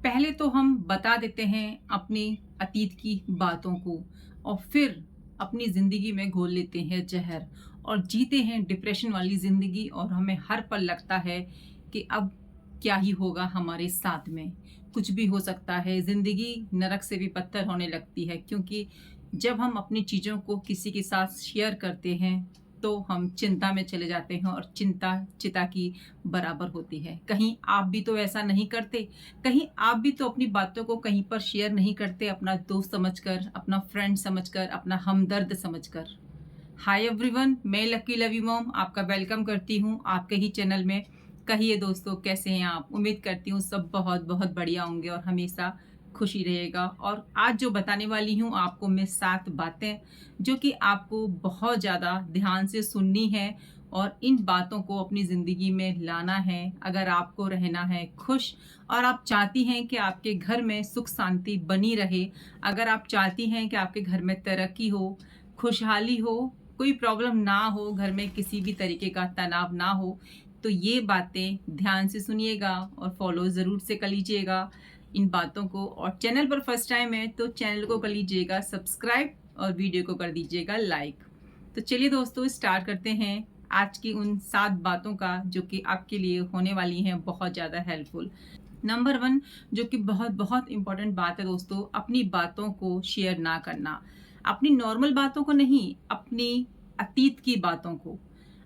पहले तो हम बता देते हैं अपनी अतीत की बातों को और फिर अपनी ज़िंदगी में घोल लेते हैं जहर और जीते हैं डिप्रेशन वाली ज़िंदगी और हमें हर पल लगता है कि अब क्या ही होगा हमारे साथ में। कुछ भी हो सकता है, ज़िंदगी नरक से भी बदतर होने लगती है क्योंकि जब हम अपनी चीज़ों को किसी के साथ शेयर करते हैं तो हम चिंता में चले जाते हैं और चिंता चिता की बराबर होती है। कहीं आप भी तो ऐसा नहीं करते? कहीं आप भी तो अपनी बातों को कहीं पर शेयर नहीं करते अपना दोस्त समझकर, अपना फ्रेंड समझकर, अपना हमदर्द समझकर? हाय एवरीवन, मैं लकी लवी मॉम आपका वेलकम करती हूँ आपके ही चैनल में। कहिए दोस्तों, कैसे हैं आप? उम्मीद करती हूँ सब बहुत बहुत बढ़िया होंगे और हमेशा खुशी रहेगा। और आज जो बताने वाली हूँ आपको मैं 7 बातें जो कि आपको बहुत ज़्यादा ध्यान से सुननी है और इन बातों को अपनी ज़िंदगी में लाना है अगर आपको रहना है खुश और आप चाहती हैं कि आपके घर में सुख शांति बनी रहे। अगर आप चाहती हैं कि आपके घर में तरक्की हो, खुशहाली हो, कोई प्रॉब्लम ना हो, घर में किसी भी तरीके का तनाव ना हो, तो ये बातें ध्यान से सुनिएगा और फॉलो ज़रूर से कर लीजिएगा इन बातों को। और चैनल पर फर्स्ट टाइम है तो चैनल को कर लीजिएगा सब्सक्राइब और वीडियो को कर दीजिएगा लाइक। तो चलिए दोस्तों, स्टार्ट करते हैं आज की उन 7 बातों का जो कि आपके लिए होने वाली हैं बहुत ज़्यादा हेल्पफुल। नंबर 1 जो कि बहुत बहुत इम्पोर्टेंट बात है दोस्तों, अपनी बातों को शेयर ना करना। अपनी नॉर्मल बातों को नहीं, अपनी अतीत की बातों को,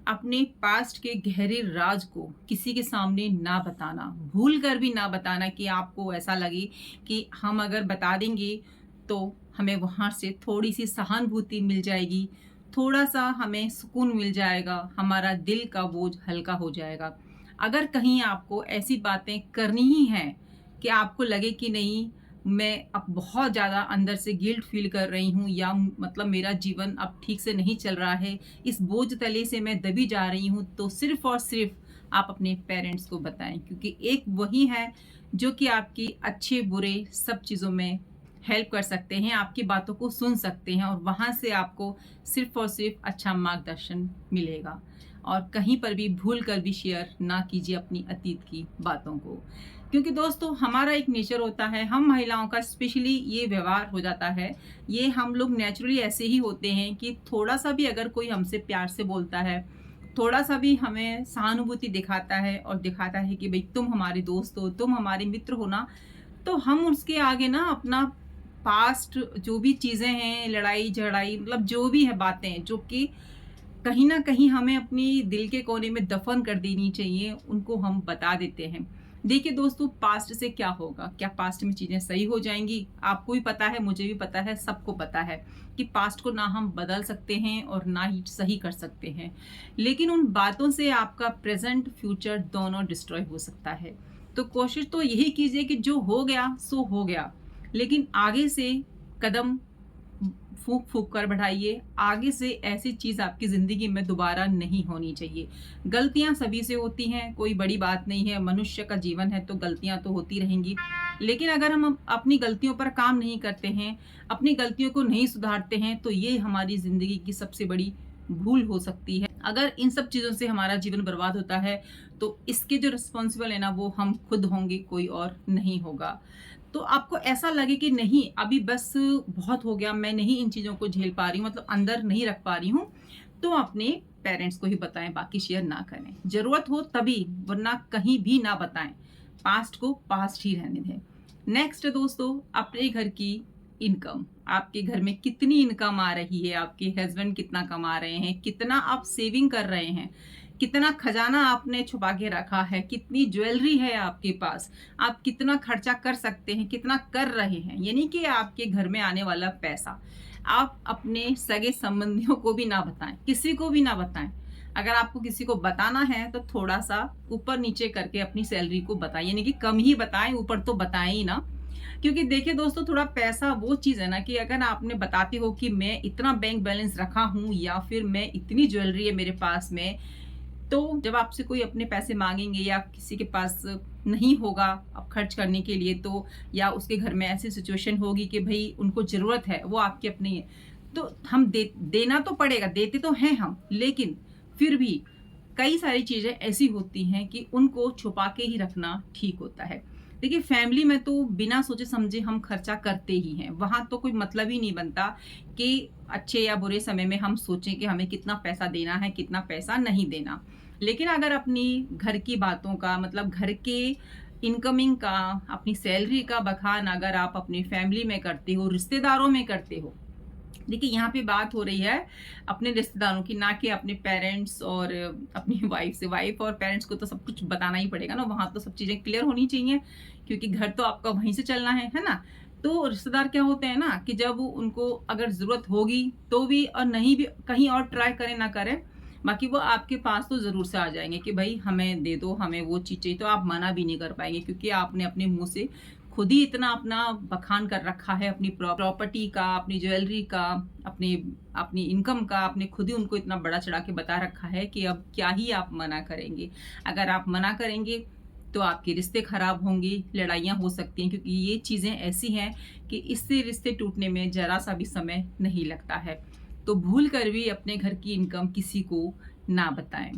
अपने पास्ट के गहरे राज को किसी के सामने ना बताना, भूल कर भी ना बताना कि आपको ऐसा लगे कि हम अगर बता देंगे तो हमें वहाँ से थोड़ी सी सहानुभूति मिल जाएगी, थोड़ा सा हमें सुकून मिल जाएगा, हमारा दिल का बोझ हल्का हो जाएगा। अगर कहीं आपको ऐसी बातें करनी ही हैं कि आपको लगे कि नहीं, मैं अब बहुत ज़्यादा अंदर से गिल्ट फील कर रही हूँ या मतलब मेरा जीवन अब ठीक से नहीं चल रहा है, इस बोझ तले से मैं दबी जा रही हूँ, तो सिर्फ़ और सिर्फ़ आप अपने पेरेंट्स को बताएँ क्योंकि एक वही है जो कि आपकी अच्छे-बुरे सब चीज़ों में हेल्प कर सकते हैं, आपकी बातों को सुन सकते हैं और वहाँ से आपको सिर्फ़ और सिर्फ़ अच्छा मार्गदर्शन मिलेगा। और कहीं पर भी भूल कर भी शेयर ना कीजिए अपनी अतीत की बातों को। क्योंकि दोस्तों हमारा एक नेचर होता है, हम महिलाओं का स्पेशली ये व्यवहार हो जाता है, ये हम लोग नेचुरली ऐसे ही होते हैं कि थोड़ा-सा भी अगर कोई हमसे प्यार से बोलता है, थोड़ा-सा भी हमें सहानुभूति दिखाता है और दिखाता है कि भई तुम हमारे दोस्त हो, तुम हमारे मित्र हो ना, तो हम उसके आगे ना अपना पास्ट जो भी चीज़ें हैं, लड़ाई-झड़ाई मतलब जो भी है बातें जो कि कहीं न कहीं हमें अपनी दिल के कोने में दफ़न कर देनी चाहिए, उनको हम बता देते हैं। देखिए दोस्तों, पास्ट से क्या होगा? क्या पास्ट में चीज़ें सही हो जाएँगी? आपको भी पता है, मुझे भी पता है, सबको पता है कि पास्ट को ना हम बदल सकते हैं और ना ही सही कर सकते हैं। लेकिन उन बातों से आपका प्रेज़ेंट, फ्यूचर दोनों डिस्ट्रॉय हो सकता है। तो कोशिश तो यही कीजिए कि जो हो गया, सो हो गया। लेकिन आगे से कदम फूँक-फूँक कर बढ़ाइए, आगे से ऐसी चीज़ आपकी ज़िंदगी में दोबारा नहीं होनी चाहिए। गलतियाँ सभी से होती हैं, कोई बड़ी बात नहीं है, मनुष्य का जीवन है तो गलतियाँ तो होती रहेंगी। लेकिन अगर हम अपनी गलतियों पर काम नहीं करते हैं, अपनी गलतियों को नहीं सुधारते हैं, तो ये हमारी ज़िंदगी की सबसे बड़ी भूल हो सकती है। अगर इन सब चीज़ों से हमारा जीवन बर्बाद होता है, तो इसके जो रिस्पॉन्सिबल है ना, वो हम खुद होंगे, कोई और नहीं होगा। तो आपको ऐसा लगे कि नहीं अभी बस बहुत हो गया, मैं नहीं इन चीज़ों को झेल पा रही हूँ, मतलब अंदर नहीं रख पा रही हूँ, तो अपने पेरेंट्स को ही बताएँ, बाकी शेयर ना करें। ज़रूरत हो तभी, वरना कहीं भी ना बताएँ। पास्ट को पास्ट ही रहने दें। नेक्स्ट दोस्तों, अपने घर की इनकम, आपके घर में कितनी इनकम आ रही है, आपके हस्बैंड कितना कमा रहे हैं, कितना आप सेविंग कर रहे हैं, कितना खजाना आपने छुपा के रखा है, कितनी ज्वेलरी है आपके पास, आप कितना खर्चा कर सकते हैं, कितना कर रहे हैं, यानी कि आपके घर में आने वाला पैसा आप अपने सगे संबंधियों को भी ना बताएं, किसी को भी ना बताएं। अगर आपको किसी को बताना है तो थोड़ा सा ऊपर नीचे करके अपनी सैलरी को बताएं, यानी कि कम ही बताएं, ऊपर तो बताएं ही ना। क्योंकि देखिए दोस्तों, थोड़ा पैसा वो चीज़ है ना कि अगर आपने बताते हो कि मैं इतना बैंक बैलेंस रखा हूँ या फिर मैं इतनी ज्वेलरी है मेरे पास में, तो जब आपसे कोई अपने पैसे माँगेंगे या किसी के पास नहीं होगा अब खर्च करने के लिए, तो या उसके घर में ऐसी सिचुएशन होगी कि भई उनको ज़रूरत है, वो आपकी अपनी है, तो हम देना तो पड़ेगा, देते तो हैं हम, लेकिन फिर भी कई सारी चीज़ें ऐसी होती हैं कि उनको छुपा के ही रखना ठीक होता है। देखिए फैमिली में तो बिना सोचे समझे हम खर्चा करते ही हैं, वहाँ तो कोई मतलब ही नहीं बनता कि अच्छे या बुरे समय में हम सोचें कि हमें कितना पैसा देना है, कितना पैसा नहीं देना। लेकिन अगर अपनी घर की बातों का मतलब घर के इनकमिंग का, अपनी सैलरी का बखान अगर आप अपनी फैमिली में करते हो, रिश्तेदारों में करते हो, देखिए यहाँ पे बात हो रही है अपने रिश्तेदारों की, ना कि अपने पेरेंट्स और अपनी वाइफ से। वाइफ और पेरेंट्स को तो सब कुछ बताना ही पड़ेगा ना, वहाँ तो सब चीज़ें क्लियर होनी चाहिए क्योंकि घर तो आपका वहीं से चलना है ना। तो रिश्तेदार क्या होते हैं ना कि जब उनको अगर ज़रूरत होगी तो भी, और नहीं भी कहीं और ट्राई करें ना करें, बाकी वो आपके पास तो ज़रूर से आ जाएँगे कि भई हमें दे दो, हमें वो चीज़ चाहिए। तो आप मना भी नहीं कर पाएँगे क्योंकि आपने अपने मुँह से खुद ही इतना अपना बखान कर रखा है अपनी प्रॉपर्टी का, अपनी ज्वेलरी का, अपनी अपनी इनकम का, आपने खुद ही उनको इतना बड़ा चढ़ा के बता रखा है कि अब क्या ही आप मना करेंगे। अगर आप मना करेंगे तो आपके रिश्ते खराब होंगे, लड़ाइयाँ हो सकती हैं क्योंकि ये चीज़ें ऐसी हैं कि इससे रिश्ते टूटने में ज़रा-सा भी समय नहीं लगता है। तो भूल कर भी अपने घर की इनकम किसी को ना बताएँ।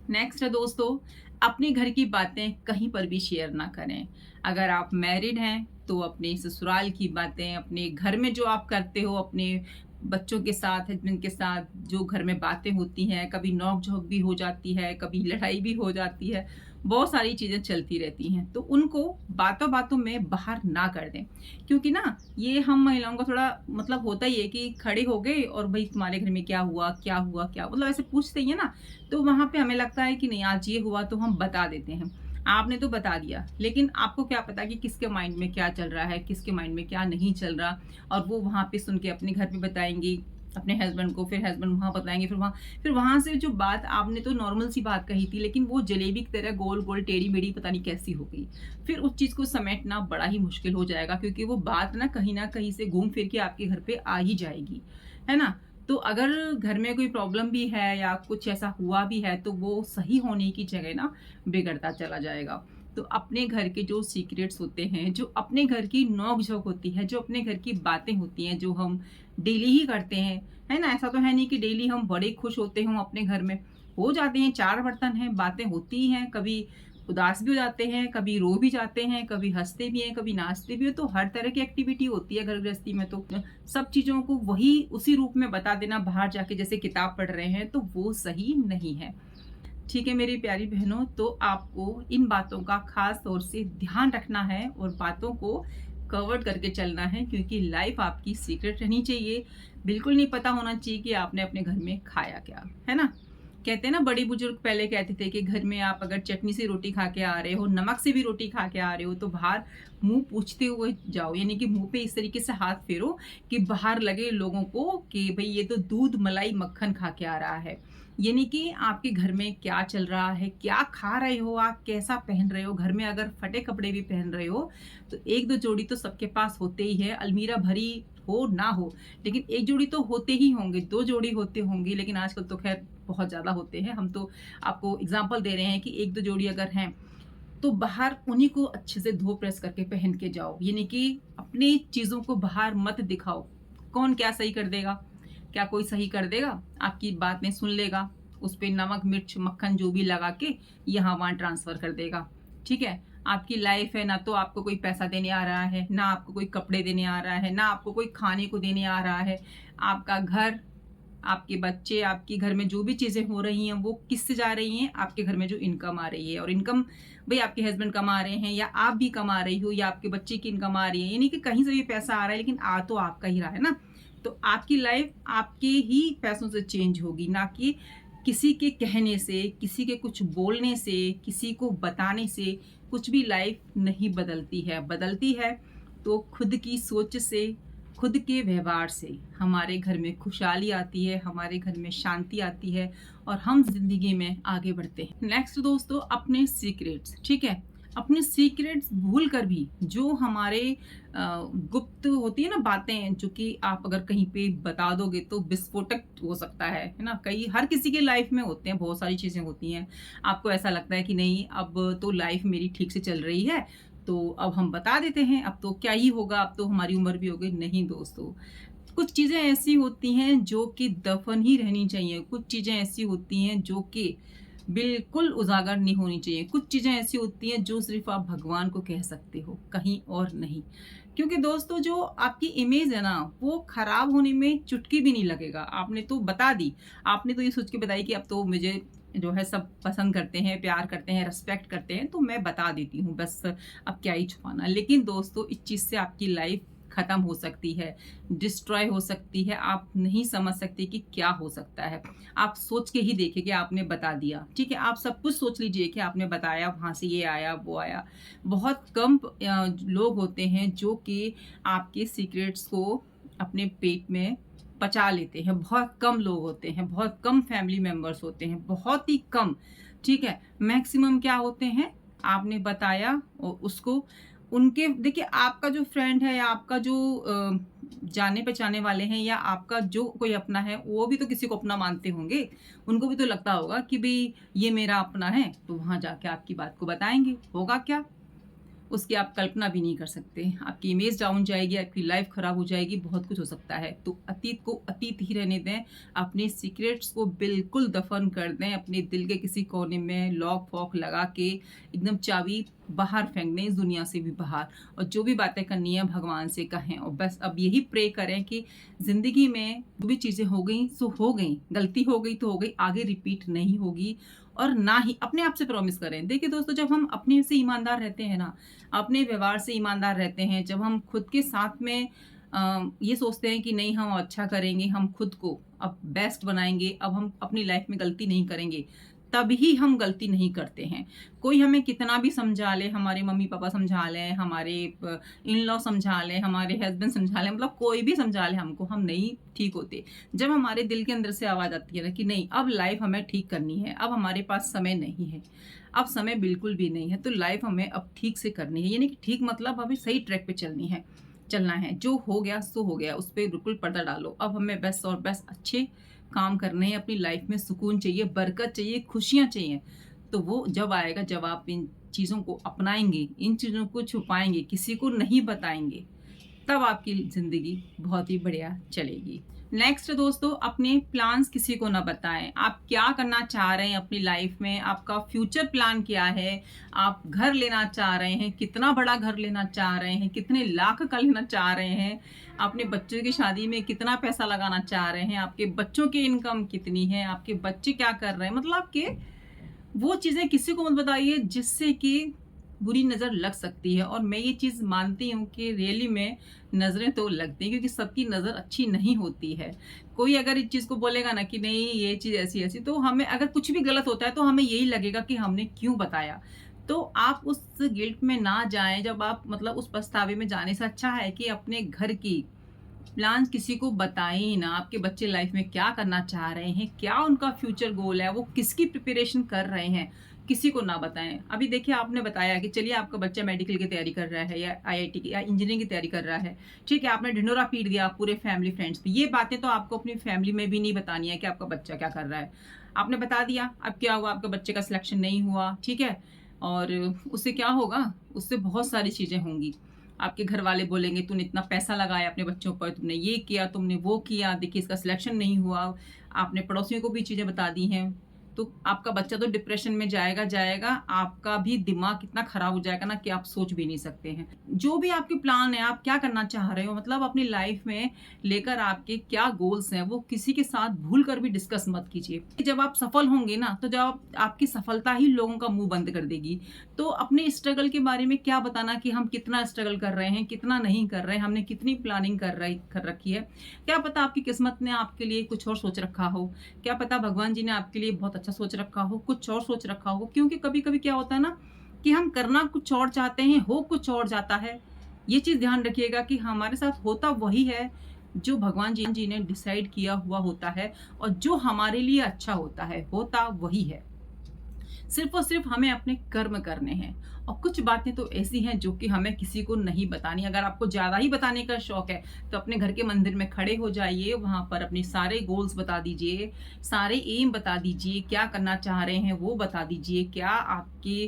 नेक्स्ट है दोस्तों, अपने घर की बातें कहीं पर भी शेयर ना करें। अगर आप मैरिड हैं तो अपने ससुराल की बातें, अपने घर में जो आप करते हो, अपने बच्चों के साथ, हस्बैंड के साथ जो घर में बातें होती हैं, कभी नोक-झोंक भी हो जाती है, कभी लड़ाई भी हो जाती है, बहुत सारी चीज़ें चलती रहती हैं। तो उनको बातों-बातों में बाहर ना कर दें क्योंकि ना ये हम महिलाओं का थोड़ा मतलब होता ही है कि खड़े हो गए और भई तुम्हारे घर में क्या हुआ, क्या हुआ, क्या मतलब ऐसे पूछते ही है ना, तो वहाँ पे हमें लगता है कि नहीं आज ये हुआ तो हम बता देते हैं। आपने तो बता दिया, लेकिन आपको क्या पता कि किसके माइंड में क्या चल रहा है, किसके माइंड में क्या नहीं चल रहा, और वो वहाँ पे सुन के अपने घर पे बताएँगी, अपने हस्बैंड को, फिर हस्बैंड वहाँ बताएँगे, फिर वहाँ से जो बात आपने तो नॉर्मल सी बात कही थी, लेकिन वो जलेबी की तरह गोल-गोल, टेढ़ी-मेढ़ी पता नहीं कैसी हो गई। फिर उस चीज़ को समेटना बड़ा ही मुश्किल हो जाएगा क्योंकि वो बात ना कहीं न कहीं से घूम फिर के आपके घर पे आ ही जाएगी, है ना? तो अगर घर में कोई प्रॉब्लम भी है या कुछ ऐसा हुआ भी है तो वो सही होने की जगह ना बिगड़ता चला जाएगा। तो अपने घर के जो सीक्रेट्स होते हैं, जो अपने घर की नोक-झोंक होती है, जो अपने घर की बातें होती हैं, जो हम डेली ही करते हैं, है ना? ऐसा तो है नहीं कि डेली हम बड़े खुश होते हों अपने घर में। हो जाते हैं, 4 बर्तन हैं, बातें होती ही हैं, कभी उदास भी हो जाते हैं, कभी रो भी जाते हैं, कभी हँसते भी हैं, कभी नाचते भी हैं, तो हर तरह की एक्टिविटी होती है घर गृहस्थी में तो। सब चीज़ों को वही उसी रूप में बता देना बाहर जाके जैसे किताब पढ़ रहे हैं, तो वो सही नहीं है। ठीक है मेरी प्यारी बहनों, तो आपको इन बातों का ख़ास तौर से ध्यान रखना है और बातों को कवर्ड करके चलना है क्योंकि लाइफ़ आपकी सीक्रेट रहनी चाहिए। बिल्कुल नहीं पता होना चाहिए कि आपने अपने घर में खाया क्या, है ना? कहते हैं ना बड़े बुजुर्ग पहले कहते थे कि घर में आप अगर चटनी से रोटी खा के आ रहे हो, नमक से भी रोटी खा के आ रहे हो तो बाहर मुँह पूछते हुए जाओ, यानी कि मुँह पे इस तरीके से हाथ फेरो कि बाहर लगे लोगों को कि भई ये तो दूध, मलाई, मक्खन खा के आ रहा है। यानी कि आपके घर में क्या चल रहा है, क्या खा रहे हो आप, कैसा पहन रहे हो, घर में अगर फटे कपड़े भी पहन रहे हो, तो 1-2 जोड़ी तो सबके पास होते ही है, अलमीरा भरी हो ना हो, लेकिन 1 जोड़ी तो होते ही होंगे, 2 जोड़ी होते होंगे, लेकिन आजकल तो ख़ैर बहुत ज़्यादा होते हैं। हम तो आपको एग्ज़ाम्पल दे रहे हैं कि 1-2 जोड़ी अगर हैं, तो बाहर उन्हीं को अच्छे से धो प्रेस करके पहन के जाओ। यानी कि अपनी चीज़ों को बाहर मत दिखाओ। कौन क्या सही कर देगा? क्या कोई सही कर देगा? आपकी बातें सुन लेगा, उस पे नमक, मिर्च, मक्खन जो भी लगा के यहाँ-वहाँ ट्रांसफ़र कर देगा। ठीक है? आपकी लाइफ़ है, ना तो आपको कोई पैसा देने आ रहा है, ना आपको कोई कपड़े देने आ रहा है, ना आपको कोई खाने को देने आ रहा है। आपका घर, आपके बच्चे, आपके घर में जो भी चीज़ें हो रही हैं, वो किससे जा रही हैं? आपके घर में जो इनकम आ रही है, और इनकम भई आपके हस्बैंड कमा रहे हैं या आप भी कमा रही हो या आपके बच्चे की इनकम आ रही है, यानी कि कहीं से भी पैसा आ रहा है लेकिन आ तो आपका ही रहा है ना। तो आपकी लाइफ़ आपके ही पैसों से चेंज होगी, ना कि किसी के कहने से, किसी के कुछ बोलने से, किसी को बताने से कुछ भी लाइफ़ नहीं बदलती है। बदलती है तो खुद की सोच से, खुद के व्यवहार से हमारे घर में खुशहाली आती है, हमारे घर में शांति आती है और हम ज़िंदगी में आगे बढ़ते हैं। नेक्स्ट दोस्तों, अपने सीक्रेट्स, ठीक है? अपने सीक्रेट्स भूल कर भी जो हमारे गुप्त होती है ना बातें, जो कि आप अगर कहीं पे बता दोगे तो विस्फोटक हो सकता है ना? हर किसी के लाइफ में होते हैं, बहुत सारी चीज़ें होती हैं। आपको ऐसा लगता है कि नहीं अब तो लाइफ मेरी ठीक से चल रही है, तो अब हम बता देते हैं, अब तो क्या ही होगा, अब तो हमारी उम्र भी हो गई। नहीं दोस्तों, कुछ चीज़ें ऐसी होती हैं जो कि दफ़न ही रहनी चाहिए, कुछ चीज़ें ऐसी होती हैं जो कि बिल्कुल उजागर नहीं होनी चाहिए। कुछ चीज़ें ऐसी होती हैं जो सिर्फ़ आप भगवान को कह सकते हो, कहीं और नहीं। क्योंकि दोस्तों जो आपकी इमेज है ना, वो खराब होने में चुटकी भी नहीं लगेगा। आपने तो बता दी, आपने तो ये सोच के बताई कि अब तो मुझे जो है सब पसंद करते हैं, प्यार करते हैं, रिस्पेक्ट करते हैं, तो मैं बता देती हूँ बस, अब क्या ही छुपाना। लेकिन दोस्तों इस चीज़ से आपकी लाइफ़ ख़त्म हो सकती है, डिस्ट्रॉय हो सकती है, आप नहीं समझ सकते कि क्या हो सकता है। आप सोच के ही देखिए कि आपने बता दिया, ठीक है? आप सब कुछ सोच लीजिए कि आपने बताया, वहाँ से ये आया, वो आया। बहुत कम लोग होते हैं जो कि आपके सीक्रेट्स को अपने पेट में पचा लेते हैं। बहुत कम लोग होते हैं, बहुत कम फैमिली मेंबर्स होते हैं, बहुत ही कम, ठीक है? मैक्सिमम क्या होते हैं, आपने बताया और उसको उनके देखिए आपका जो फ्रेंड है या आपका जो जाने पहचाने वाले हैं या आपका जो कोई अपना है, वो भी तो किसी को अपना मानते होंगे। उनको भी तो लगता होगा कि भई ये मेरा अपना है, तो वहाँ जाके आपकी बात को बताएँगे। होगा क्या? उसकी आप कल्पना भी नहीं कर सकते। आपकी इमेज डाउन जाएगी, आपकी लाइफ़ ख़राब हो जाएगी, बहुत कुछ हो सकता है। तो अतीत को अतीत ही रहने दें, अपने सीक्रेट्स को बिल्कुल दफ़न कर दें, अपने दिल के किसी कोने में लॉक-फॉक लगा के एकदम चाबी बाहर फेंक दें, इस दुनिया से भी बाहर। और जो भी बातें करनी है भगवान से कहें और बस अब यही प्रे करें कि ज़िंदगी में जो भी चीज़ें हो गई सो हो गई, गलती हो गई तो हो गई, आगे रिपीट नहीं होगी। और ना ही अपने आप से प्रॉमिस करें। देखिए दोस्तों जब हम अपने से ईमानदार रहते हैं ना, अपने व्यवहार से ईमानदार रहते हैं, जब हम खुद के साथ में ये सोचते हैं कि नहीं हम अच्छा करेंगे, हम खुद को अब बेस्ट बनाएँगे, अब हम अपनी लाइफ में गलती नहीं करेंगे, तभी हम गलती नहीं करते हैं। कोई हमें कितना भी समझा ले, हमारे मम्मी-पापा समझा लें, हमारे इन-लॉ समझा लें, हमारे हस्बैंड समझा लें, मतलब कोई भी समझा ले हमको, हम नहीं ठीक होते। जब हमारे दिल के अंदर से आवाज़ आती है ना कि नहीं अब लाइफ हमें ठीक करनी है, अब हमारे पास समय नहीं है, अब समय बिल्कुल भी नहीं है, तो लाइफ हमें अब ठीक से करनी है। यानी कि ठीक मतलब अभी सही ट्रैक पे चलना है। जो हो गया सो हो गया, उस पे बिल्कुल पर्दा डालो। अब हमें बेस्ट और बेस्ट अच्छे काम करने हैं, अपनी लाइफ में सुकून चाहिए, बरकत चाहिए, खुशियाँ चाहिए। तो वो जब आएगा जब आप इन चीज़ों को अपनाएँगे, इन चीज़ों को छुपाएँगे, किसी को नहीं बताएँगे, तब आपकी ज़िंदगी बहुत ही बढ़िया चलेगी। नेक्स्ट दोस्तों अपने प्लान्स किसी को ना बताएँ। आप क्या करना चाह रहे हैं अपनी लाइफ में, आपका फ्यूचर प्लान क्या है? आप घर लेना चाह रहे हैं, कितना बड़ा घर लेना चाह रहे हैं, कितने लाख का लेना चाह रहे हैं, अपने बच्चों की शादी में कितना पैसा लगाना चाह रहे हैं, आपके बच्चों की इनकम कितनी है, आपके बच्चे क्या कर रहे हैं, मतलब कि वो चीज़ें किसी को मत बताइए जिससे कि बुरी नज़र लग सकती है। और मैं ये चीज़ मानती हूँ कि रियली में नज़रें तो लगती हैं क्योंकि सबकी नज़र अच्छी नहीं होती है। कोई अगर इस चीज़ को बोलेगा ना कि नहीं ये चीज़ ऐसी-ऐसी, तो हमें अगर कुछ भी गलत होता है तो हमें यही लगेगा कि हमने क्यों बताया। तो आप उस गिल्ट में ना जाएँ, जब आप मतलब उस पछतावे में जाने से अच्छा है कि अपने घर की प्लान्स किसी को बताएँ ही ना। आपके बच्चे लाइफ में क्या करना चाह रहे हैं, क्या उनका फ्यूचर गोल है, वो किसकी प्रिपरेशन कर रहे हैं, किसी को ना बताएँ। अभी देखिए आपने बताया कि चलिए आपका बच्चा मेडिकल की तैयारी कर रहा है या आईआईटी की या इंजीनियरिंग की तैयारी कर रहा है, ठीक है, आपने ढिंढोरा पीट दिया पूरे फैमिली फ्रेंड्स पे। ये बातें तो आपको अपनी फैमिली में भी नहीं बतानी है कि आपका बच्चा क्या कर रहा है। आपने बता दिया, अब क्या हुआ, आपके बच्चे का सिलेक्शन नहीं हुआ, ठीक है, और उससे क्या होगा, उससे बहुत सारी चीज़ें होंगी। आपके घर वाले बोलेंगे तूने इतना पैसा लगाया अपने बच्चों पर, तुमने ये किया, तुमने वो किया, देखिए इसका सिलेक्शन नहीं हुआ। आपने पड़ोसियों को भी चीज़ें बता दी हैं। तो आपका बच्चा तो डिप्रेशन में जाएगा, आपका भी दिमाग इतना खराब हो जाएगा ना कि आप सोच भी नहीं सकते हैं। जो भी आपके प्लान है, आप क्या करना चाह रहे हो, मतलब अपनी लाइफ में लेकर आपके क्या गोल्स हैं, वो किसी के साथ भूल कर भी डिस्कस मत कीजिए। जब आप सफल होंगे ना, तो जब आपकी सफलता ही लोगों का मुँह बंद कर देगी। तो अपने स्ट्रगल के बारे में क्या बताना कि हम कितना स्ट्रगल कर रहे हैं, कितना नहीं कर रहे हैं, हमने कितनी प्लानिंग कर रखी है। क्या पता आपकी किस्मत ने आपके लिए कुछ और सोच रखा हो, क्या पता भगवान जी ने आपके लिए बहुत अच्छा सोच रखा हो, कुछ और सोच रखा हो। क्योंकि कभी-कभी क्या होता है ना कि हम करना कुछ और चाहते हैं, हो कुछ और जाता है। ये चीज़ ध्यान रखिएगा कि हमारे साथ होता वही है, जो भगवान जी ने डिसाइड किया हुआ होता है और जो हमारे लिए अच्छा होता वही है। सिर्फ़ और सिर्फ़ हमें अपने कर्म करने हैं। और कुछ बातें तो ऐसी हैं जो कि हमें किसी को नहीं बतानी। अगर आपको ज़्यादा ही बताने का शौक है, तो अपने घर के मंदिर में खड़े हो जाइए, वहाँ पर अपने सारे गोल्स बता दीजिए, सारे एम बता दीजिए, क्या करना चाह रहे हैं वो बता दीजिए, क्या आपकी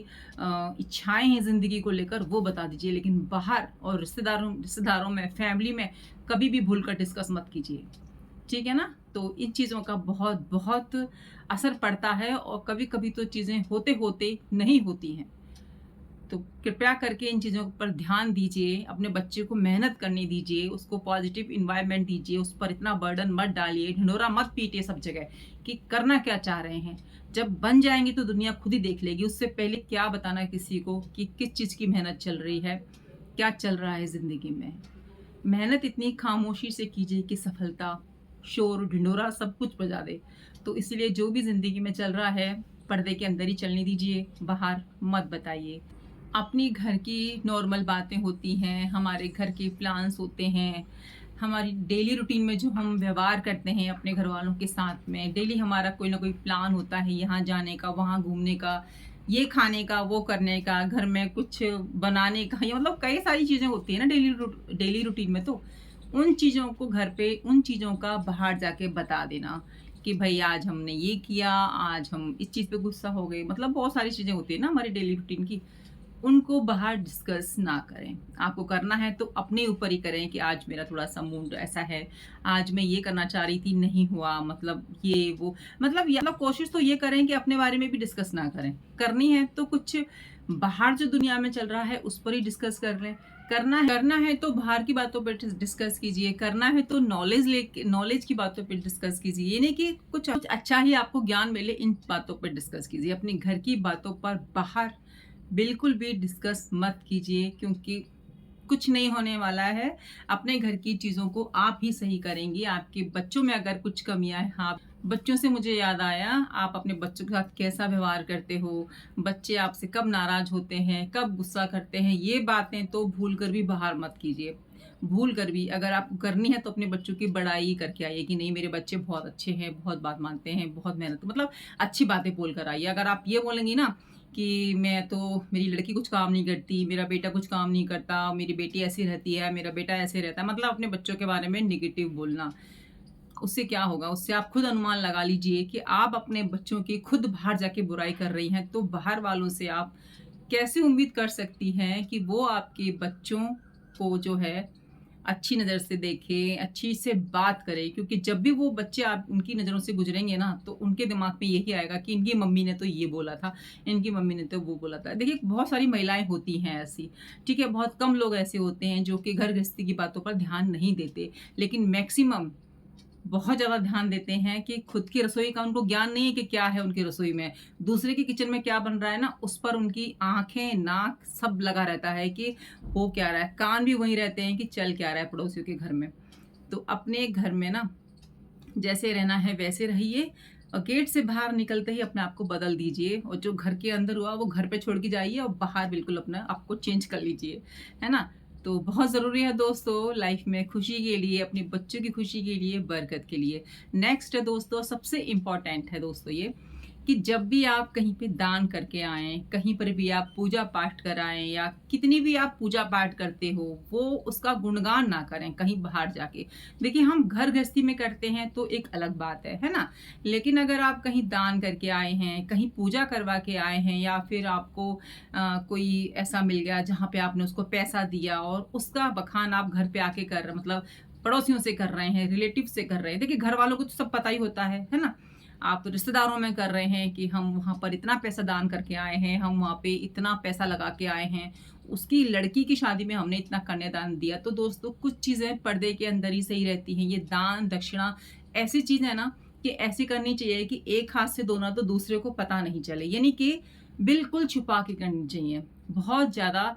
इच्छाएँ हैं ज़िंदगी को लेकर वो बता दीजिए। लेकिन बाहर और रिश्तेदारों रिश्तेदारों में, फैमिली में कभी भी भूल कर डिस्कस मत कीजिए। ठीक है ना? तो इन चीज़ों का बहुत बहुत असर पड़ता है और कभी कभी तो चीज़ें होते होते नहीं होती हैं। तो कृपया करके इन चीज़ों पर ध्यान दीजिए, अपने बच्चे को मेहनत करने दीजिए, उसको पॉजिटिव एनवायरनमेंट दीजिए, उस पर इतना बर्डन मत डालिए, ढिंढोरा मत पीटिए सब जगह कि करना क्या चाह रहे हैं। जब बन जाएंगे तो दुनिया खुद ही देख लेगी। उससे पहले क्या बताना किसी को कि किस चीज़ की मेहनत चल रही है, क्या चल रहा है ज़िंदगी में। मेहनत इतनी खामोशी से कीजिए कि सफलता शोर ढिंढोरा सब कुछ बजा दे। तो इसलिए जो भी ज़िंदगी में चल रहा है पर्दे के अंदर ही चलने दीजिए, बाहर मत बताइए। अपनी घर की नॉर्मल बातें होती हैं, हमारे घर के प्लान्स होते हैं, हमारी डेली रूटीन में जो हम व्यवहार करते हैं अपने घर वालों के साथ में, डेली हमारा कोई ना कोई प्लान होता है, यहाँ जाने का, वहाँ घूमने का, ये खाने का, वो करने का, घर में कुछ बनाने का, ये मतलब कई सारी चीज़ें होती हैं ना डेली रूटीन में। तो उन चीज़ों को घर पे, उन चीज़ों का बाहर जाके बता देना कि भाई आज हमने ये किया, आज हम इस चीज़ पे गुस्सा हो गए, मतलब बहुत सारी चीज़ें होती है ना हमारी डेली रूटीन की, उनको बाहर डिस्कस ना करें। आपको करना है तो अपने ऊपर ही करें कि आज मेरा थोड़ा-सा मूड ऐसा है, आज मैं ये करना चाह रही थी, नहीं हुआ, मतलब ये वो, मतलब या मतलब कोशिश तो ये करें कि अपने बारे में भी डिस्कस ना करें। करनी है तो कुछ बाहर जो दुनिया में चल रहा है उस पर ही डिस्कस कर लें। करना है तो बाहर की बातों पे डिस्कस कीजिए, करना है तो नॉलेज की बातों पे डिस्कस कीजिए। ये नहीं कि कुछ अच्छा ही आपको ज्ञान मिले, इन बातों पर डिस्कस कीजिए। अपने घर की बातों पर बाहर बिल्कुल भी डिस्कस मत कीजिए, क्योंकि कुछ नहीं होने वाला है। अपने घर की चीज़ों को आप ही सही करेंगी। आपके बच्चों में अगर कुछ कमियाँ हैं, हाँ, बच्चों से मुझे याद आया, आप अपने बच्चों के साथ कैसा व्यवहार करते हो, बच्चे आपसे कब नाराज़ होते हैं, कब गुस्सा करते हैं, ये बातें तो भूल कर भी बाहर मत कीजिए। भूल कर भी अगर आपको करनी है तो अपने बच्चों की बड़ाई करके आइए कि नहीं, मेरे बच्चे बहुत अच्छे हैं, बहुत बात मानते हैं, बहुत मेहनत, मतलब अच्छी बातें बोल कर आइए। अगर आप ये बोलेंगी ना कि मैं तो, मेरी लड़की कुछ काम नहीं करती, मेरा बेटा कुछ काम नहीं करता, मेरी बेटी ऐसी रहती है, मेरा बेटा ऐसे रहता है, मतलब अपने बच्चों के बारे में नेगेटिव बोलना, उससे क्या होगा? उससे आप खुद अनुमान लगा लीजिए कि आप अपने बच्चों की खुद बाहर जाके बुराई कर रही हैं, तो बाहर वालों से आप कैसे उम्मीद कर सकती हैं कि वो आपके बच्चों को जो है अच्छी नज़र से देखें, अच्छी से बात करें, क्योंकि जब भी वो बच्चे आप उनकी नज़रों से गुज़रेंगे ना, तो उनके दिमाग में यही आएगा कि इनकी मम्मी ने तो ये बोला था, इनकी मम्मी ने तो वो बोला था। देखिए, बहुत सारी महिलाएँ होती हैं ऐसी, ठीक है? बहुत कम लोग ऐसे होते हैं जो कि घर गृहस्थी की बातों पर ध्यान नहीं देते, लेकिन मैक्सिमम बहुत ज़्यादा ध्यान देते हैं कि खुद की रसोई का उनको ज्ञान नहीं है कि क्या है उनकी रसोई में। दूसरे के किचन में क्या बन रहा है ना, उस पर उनकी आँखें, नाक सब लगा रहता है कि हो क्या रहा है। कान भी वहीं रहते हैं कि चल क्या रहा है पड़ोसियों के घर में। तो अपने घर में ना जैसे रहना है वैसे रहिए, और गेट से बाहर निकलते ही अपने आप को बदल दीजिए, और जो घर के अंदर हुआ वो घर पे छोड़ के जाइए और बाहर बिल्कुल अपना आपको चेंज कर लीजिए, है ना? तो बहुत ज़रूरी है दोस्तों लाइफ में खुशी के लिए, अपने बच्चों की खुशी के लिए, बरकत के लिए। नेक्स्ट है दोस्तों, सबसे इम्पोर्टेंट है दोस्तों ये, कि जब भी आप कहीं पे दान करके आएँ, कहीं पर भी आप पूजा पाठ कराएँ, या कितनी भी आप पूजा पाठ करते हो, वो उसका गुणगान ना करें कहीं बाहर जाके। देखिए, हम घर गृहस्थी में करते हैं तो एक अलग बात है ना? लेकिन अगर आप कहीं दान करके आए हैं, कहीं पूजा करवा के आए हैं, या फिर आपको कोई ऐसा मिल गया जहाँ पे आपने उसको पैसा दिया और उसका बखान आप घर पे आके कर रहे, मतलब पड़ोसियों से कर रहे हैं, रिलेटिव से कर रहे हैं। देखिए, घर वालों को तो सब पता ही होता है ना? आप रिश्तेदारों में कर रहे हैं कि हम वहाँ पर इतना पैसा दान करके आए हैं, हम वहाँ पे इतना पैसा लगा के आए हैं, उसकी लड़की की शादी में हमने इतना कन्यादान दिया। तो दोस्तों, कुछ चीज़ें पर्दे के अंदर ही सही रहती हैं। ये दान दक्षिणा ऐसी चीज़ है ना कि ऐसी करनी चाहिए कि एक हाथ से दो ना, तो दूसरे को पता नहीं चले, यानी कि बिल्कुल छुपा के करनी चाहिए। बहुत ज़्यादा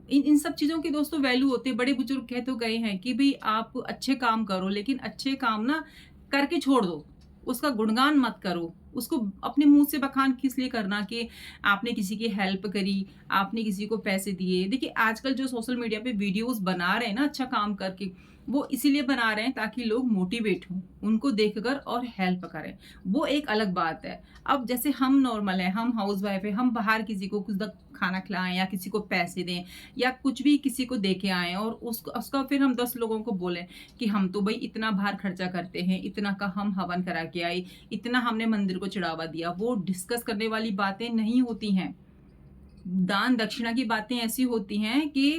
इन इन सब चीज़ों की दोस्तों वैल्यू होती है। बड़े बुजुर्ग कह तो गए हैं कि भई आप अच्छे काम करो, लेकिन अच्छे काम ना करके छोड़ दो। उसका गुणगान मत करो। उसको अपने मुँह से बखान किस लिए करना कि आपने किसी की हेल्प करी, आपने किसी को पैसे दिए। देखिए, आजकल जो सोशल मीडिया पे वीडियोज़ बना रहे हैं ना अच्छा काम करके, वो इसीलिए बना रहे हैं ताकि लोग मोटिवेट हों, उनको देखकर और हेल्प करें। वो एक अलग बात है। अब जैसे हम नॉर्मल हैं, हम हाउसवाइफ हैं, हम बाहर किसी को कुछ खाना खिलाएँ या किसी को पैसे दें या कुछ भी किसी को दे के आएँ, और उसको उसका फिर हम 10 लोगों को बोलें कि हम तो भई इतना बाहर खर्चा करते हैं, इतना का हम हवन करा के आए, इतना हमने मंदिर को चढ़ावा दिया। वो डिस्कस करने वाली बातें नहीं होती हैं। दान दक्षिणा की बातें ऐसी होती हैं कि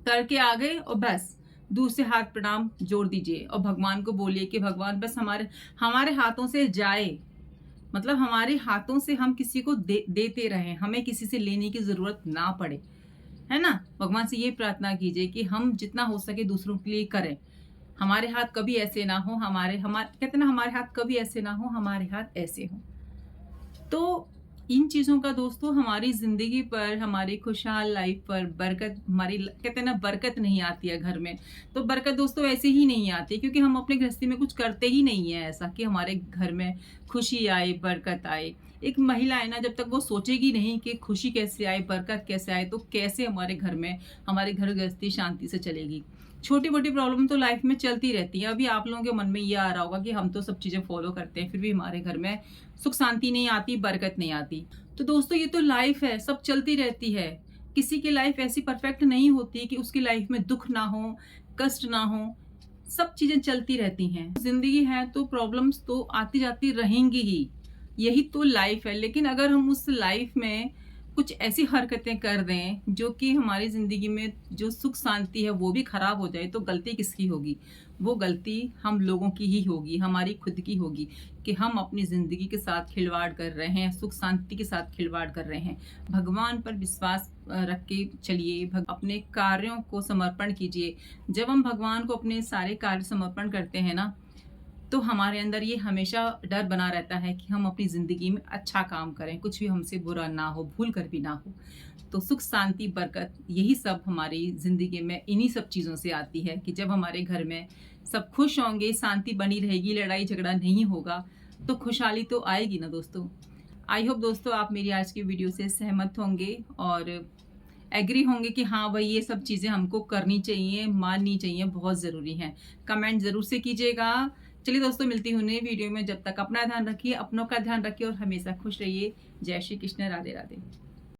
करके आ गए और बस, दूर से हाथ प्रणाम जोड़ दीजिए और भगवान को बोलिए कि भगवान बस हमारे हमारे हाथों से जाए, मतलब हमारे हाथों से हम किसी को देते रहें, हमें किसी से लेने की ज़रूरत ना पड़े, है ना? भगवान से ये प्रार्थना कीजिए कि हम जितना हो सके दूसरों के लिए करें। हमारे हाथ कभी ऐसे ना हो, कहते हैं ना, हमारे हाथ कभी ऐसे ना हो, हमारे हाथ ऐसे हों। तो इन चीज़ों का दोस्तों हमारी ज़िंदगी पर, हमारी खुशहाल लाइफ पर बरकत, कहते हैं ना, बरकत नहीं आती है घर में। तो बरकत दोस्तों ऐसे ही नहीं आती, क्योंकि हम अपने गृहस्थी में कुछ करते ही नहीं है ऐसा कि हमारे घर में खुशी आए, बरकत आए। एक महिला है ना, जब तक वो सोचेगी नहीं कि खुशी कैसे आए, बरकत कैसे आए, तो कैसे हमारे घर में, हमारी घर गृहस्थी शांति से चलेगी। छोटी-मोटी प्रॉब्लम तो लाइफ में चलती रहती है। अभी आप लोगों के मन में ये आ रहा होगा कि हम तो सब चीज़ें फ़ॉलो करते हैं, फिर भी हमारे घर में सुख शांति नहीं आती, बरकत नहीं आती। तो दोस्तों ये तो लाइफ है, सब चलती रहती है। किसी की लाइफ ऐसी परफेक्ट नहीं होती कि उसकी लाइफ में दुःख ना हो, कष्ट ना हो, सब चीज़ें चलती रहती हैं। ज़िंदगी है तो प्रॉब्लम्स तो आती-जाती रहेंगी ही, यही तो लाइफ है। लेकिन अगर हम उस लाइफ में कुछ ऐसी हरकतें कर दें जो कि हमारी ज़िंदगी में जो सुख शांति है वो भी ख़राब हो जाए, तो गलती किसकी होगी? वो गलती हम लोगों की ही होगी, हमारी खुद की होगी कि हम अपनी ज़िंदगी के साथ खिलवाड़ कर रहे हैं, सुख शांति के साथ खिलवाड़ कर रहे हैं। भगवान पर विश्वास रख के चलिए, अपने कार्यों को समर्पण कीजिए। जब हम भगवान को अपने सारे कार्य समर्पण करते हैं ना, तो हमारे अंदर ये हमेशा डर बना रहता है कि हम अपनी ज़िंदगी में अच्छा काम करें, कुछ भी हमसे बुरा ना हो, भूल कर भी ना हो। तो सुख, शांति, बरकत यही सब हमारी ज़िंदगी में इन्हीं सब चीज़ों से आती है कि जब हमारे घर में सब खुश होंगे, शांति बनी रहेगी, लड़ाई झगड़ा नहीं होगा, तो खुशहाली तो आएगी ना दोस्तों। आई होप दोस्तों आप मेरी आज की वीडियो से सहमत होंगे और एग्री होंगे कि हाँ भाई, ये सब चीज़ें हमको करनी चाहिए, माननी चाहिए, बहुत ज़रूरी हैं। कमेंट ज़रूर से कीजिएगा। चलिए दोस्तों, मिलती हूँ नई वीडियो में। जब तक अपना ध्यान रखिए, अपनों का ध्यान रखिए और हमेशा खुश रहिए। जय श्री कृष्ण, राधे राधे।